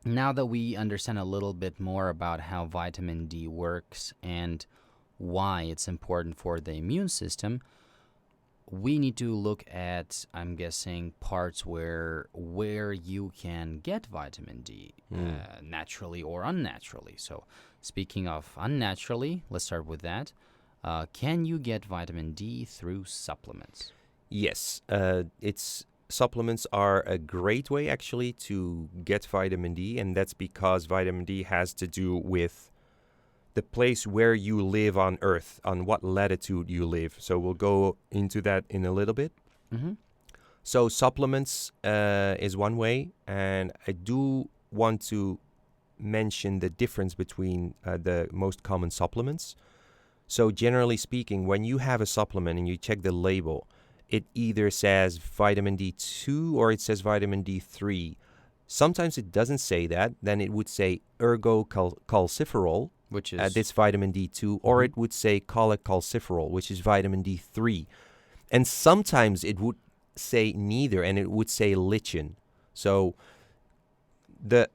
Now that we understand a little bit more about how vitamin D works and why it's important for the immune system, we need to look at, I'm guessing, parts where you can get vitamin D, Mm. naturally or unnaturally. So, speaking of unnaturally, let's start with that. Can you get vitamin D through supplements? Yes, it's supplements are a great way actually to get vitamin D, and that's because vitamin D has to do with the place where you live on Earth, on what latitude you live. So we'll go into that in a little bit. Mm-hmm. So supplements is one way, and I do want to mention the difference between the most common supplements. So generally speaking, when you have a supplement and you check the label, it either says vitamin D2 or it says vitamin D3. Sometimes it doesn't say that. Then it would say ergocalciferol, Which is. this vitamin D2, or Mhm. it would say cholecalciferol, which is vitamin D3. And sometimes it would say neither, and it would say lichen. So the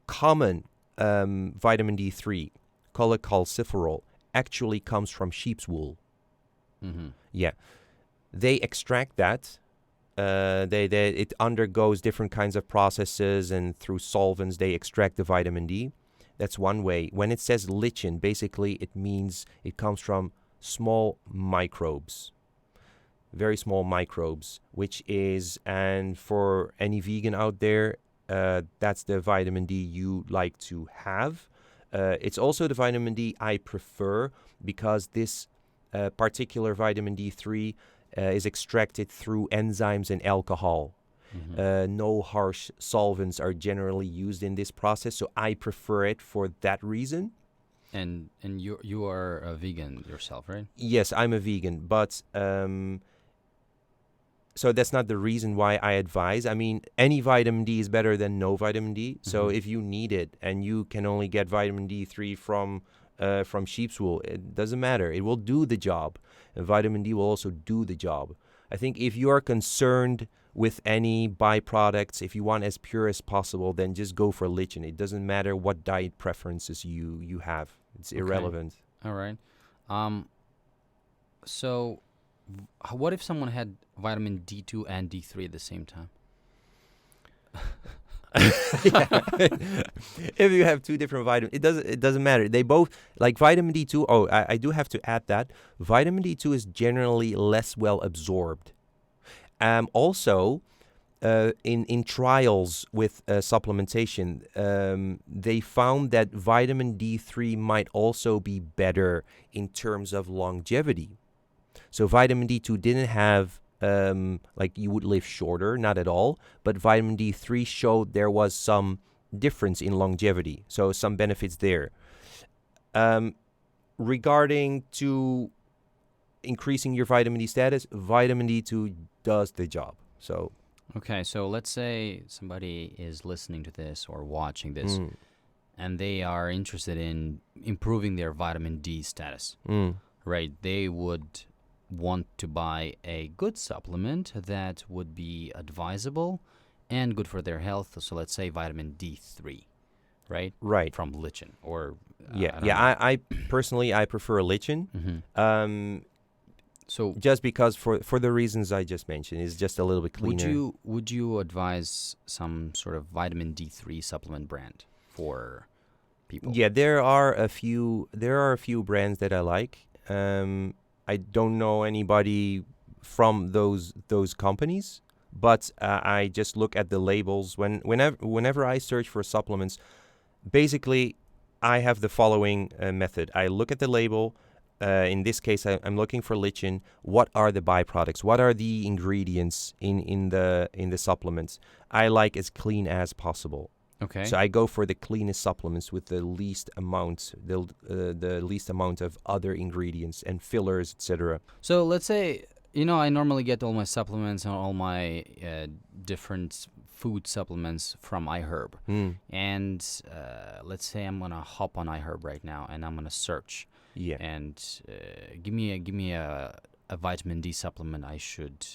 common vitamin D3, cholecalciferol, actually comes from sheep's wool. Mm-hmm. Yeah, they extract that. It undergoes different kinds of processes, and through solvents they extract the vitamin D. That's one way. When it says lichen, basically it means it comes from small microbes, very small microbes, which is, and for any vegan out there, that's the vitamin D you like to have. It's also the vitamin D I prefer because this particular vitamin D3 is extracted through enzymes and alcohol. Mm-hmm. No harsh solvents are generally used in this process, so I prefer it for that reason. And you are a vegan yourself, right? Yes, I'm a vegan, but so that's not the reason why I advise. I mean, any vitamin D is better than no vitamin D. So Mm-hmm. if you need it and you can only get vitamin D3 from sheep's wool, it doesn't matter. It will do the job. And vitamin D will also do the job. I think if you are concerned with any byproducts, if you want as pure as possible, then just go for lichen. It doesn't matter what diet preferences you have. It's Okay. irrelevant. All right. Um. So, what if someone had vitamin D2 and D3 at the same time? Yeah. If you have two different vitamins, it doesn't matter. They both, like vitamin D2. Oh, I do have to add that vitamin D2 is generally less well absorbed. Also, in trials with supplementation, they found that vitamin D3 might also be better in terms of longevity. So vitamin D2 didn't have like you would live shorter, not at all, but vitamin D3 showed there was some difference in longevity, so some benefits there. Um, Regarding to increasing your vitamin D status, vitamin D2 does the job. So, Okay, so let's say somebody is listening to this or watching this mm, and they are interested in improving their vitamin D status, mm, right? They would want to buy a good supplement that would be advisable and good for their health. So let's say vitamin D3, right? right. From lichen or Yeah, I don't yeah. know. I personally I prefer lichen. Mm-hmm. Um, So just because for the reasons I just mentioned, it's just a little bit would cleaner. you advise some sort of vitamin D3 supplement brand for people? Yeah, there are a few brands that I like. I don't know anybody from those companies, but I just look at the labels whenever I search for supplements. Basically, I have the following method. I look at the label. In this case, I'm looking for lichen. What are the byproducts? What are the ingredients in the supplements? I like as clean as possible. Okay. So I go for the cleanest supplements with the least amount of other ingredients and fillers, etc. So let's say, I normally get all my supplements and all my different food supplements from iHerb. Mm. And let's say I'm gonna hop on iHerb right now and I'm gonna search Yeah. and give me a vitamin D supplement I should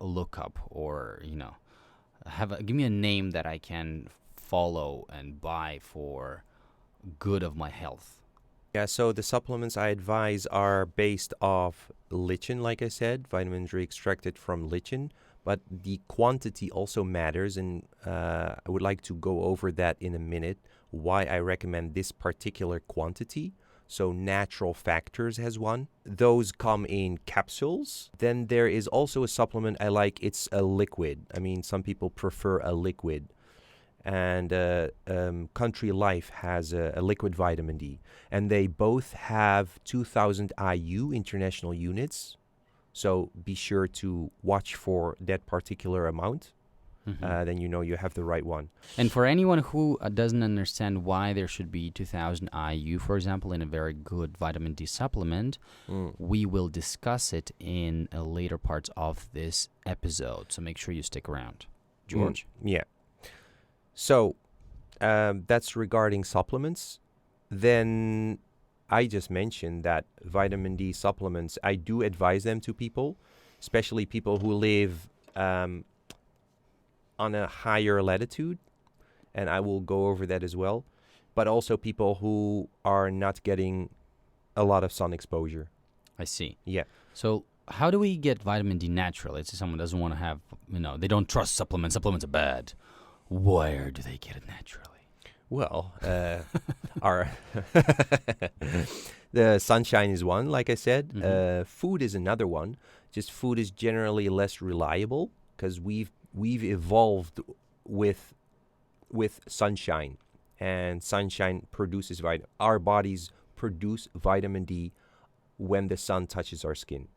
look up, or give me a name that I can follow and buy for good of my health? Yeah, so the supplements I advise are based off lichen, like I said. Vitamins are extracted from lichen, but the quantity also matters, and I would like to go over that in a minute, why I recommend this particular quantity. So natural factors has one. Those come in capsules. Then there is also a supplement I like. It's a liquid. I mean, some people prefer a liquid. And Country Life has a liquid vitamin D. And they both have 2000 IU international units. So be sure to watch for that particular amount. Then you know you have the right one. And for anyone who doesn't understand why there should be 2000 IU, for example, in a very good vitamin D supplement, we will discuss it in later parts of this episode. So make sure you stick around. George? Yeah. So that's regarding supplements. Then I just mentioned that vitamin D supplements, I do advise them to people, especially people who live on a higher latitude, and I will go over that as well, but also people who are not getting a lot of sun exposure. I see. Yeah. So how do we get vitamin D naturally? Let's say someone doesn't want to have, they don't trust supplements. Supplements are bad. Where do they get it naturally? Well, our the sunshine is one, like I said. Food is another one. Just food is generally less reliable because we've evolved with sunshine, and sunshine produces our bodies produce vitamin D when the sun touches our skin.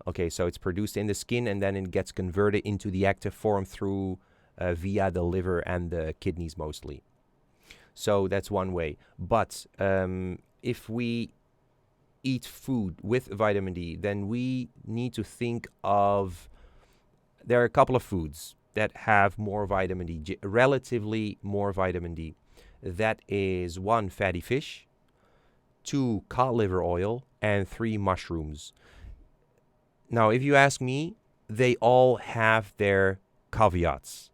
Okay, so it's produced in the skin, and then it gets converted into the active form through via the liver and the kidneys mostly. So that's one way. But if we eat food with vitamin D, then we need to think of, there are a couple of foods that have more vitamin D, relatively more vitamin D. That is 1, fatty fish, 2, cod liver oil, and 3, mushrooms. Now, if you ask me, they all have their caveats.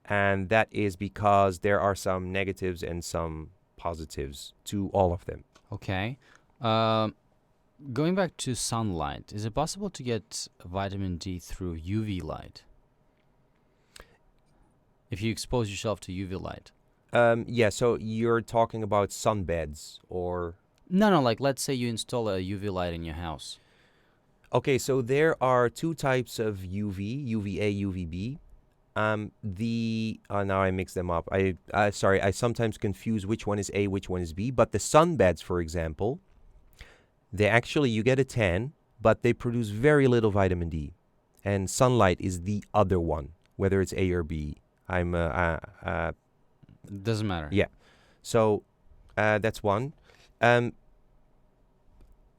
And that is because there are some negatives and some positives to all of them. Okay. Going back to sunlight, is it possible to get vitamin D through UV light? If you expose yourself to UV light? Yeah, so you're talking about sunbeds or... No, like let's say you install a UV light in your house. Okay, so there are 2 types of UV, UVA, UVB. Now I mix them up. Sorry, I sometimes confuse which one is A, which one is B. But the sunbeds, for example, you get a tan, but they produce very little vitamin D. And sunlight is the other one, whether it's A or B. Doesn't matter. Yeah. So that's one. I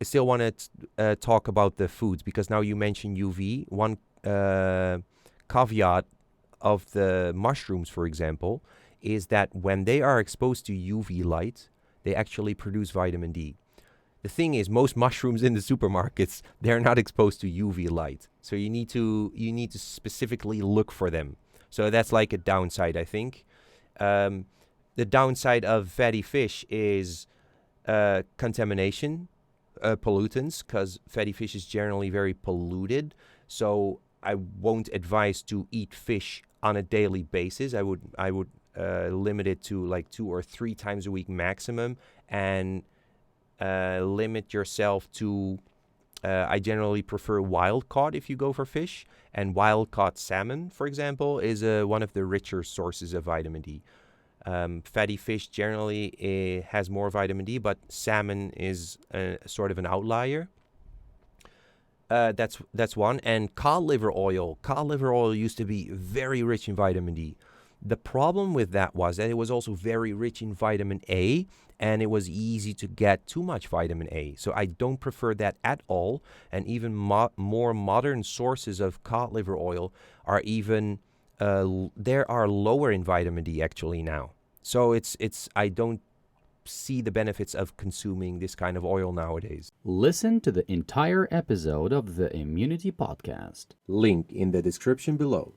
still want to talk about the foods, because now you mentioned UV. One caveat of the mushrooms, for example, is that when they are exposed to UV light, they actually produce vitamin D. The thing is, most mushrooms in the supermarkets, they're not exposed to UV light. So you need to specifically look for them. So that's like a downside, I think. The downside of fatty fish is contamination, pollutants, because fatty fish is generally very polluted. So I won't advise to eat fish on a daily basis. I would limit it to like 2 or 3 times a week maximum, and limit yourself to, I generally prefer wild caught if you go for fish, and wild caught salmon, for example, is one of the richer sources of vitamin D. Fatty fish generally has more vitamin D, but salmon is sort of an outlier. That's one. And cod liver oil. Cod liver oil used to be very rich in vitamin D. The problem with that was that it was also very rich in vitamin A, and it was easy to get too much vitamin A. So I don't prefer that at all. And even more modern sources of cod liver oil are even there are lower in vitamin D actually now. So I don't see the benefits of consuming this kind of oil nowadays. Listen to the entire episode of the Immunity Podcast. Link in the description below.